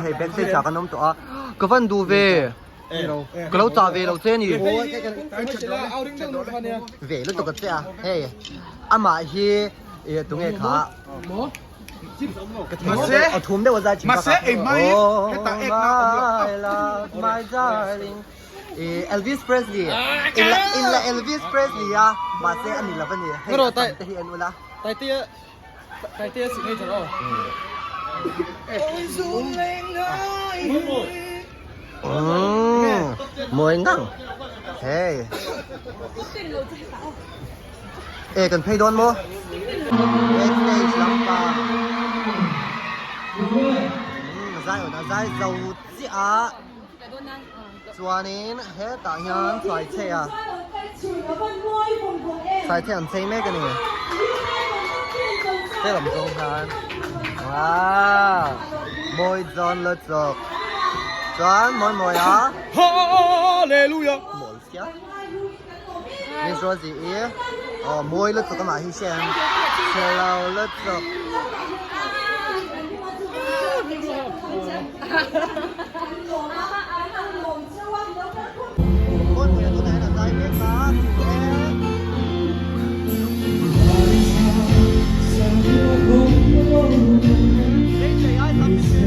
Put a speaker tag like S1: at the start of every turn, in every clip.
S1: hey backstage chả có nông tọa cái phần đu về cái lâu trả về lâu thế nhỉ về lúc tụi cái hey mà hi tụi nghe khá mà thùm đấy vào chỉ
S2: Mas eh mai
S1: oh my love my darling Elvis Presley in la Elvis Presley mà sẽ anh là vấn đề hay tại thì anh ula
S3: tại tia sự ngay thật
S1: rồi mồi ngang hey cần pay đón mua backstage lắm pa dai dầu gì cho nên hết tại nhân phải chơi phải chơi ăn chơi mấy cái này đây là một công khai wow môi giòn lợt dọc giòn môi
S2: Hallelujah.
S1: môi xía nên说gì môi lợt dọc cái mà hi xem chơi lâu lợt dọc con người tôi này là tay biết mà đây chạy ai làm gì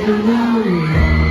S4: So now we are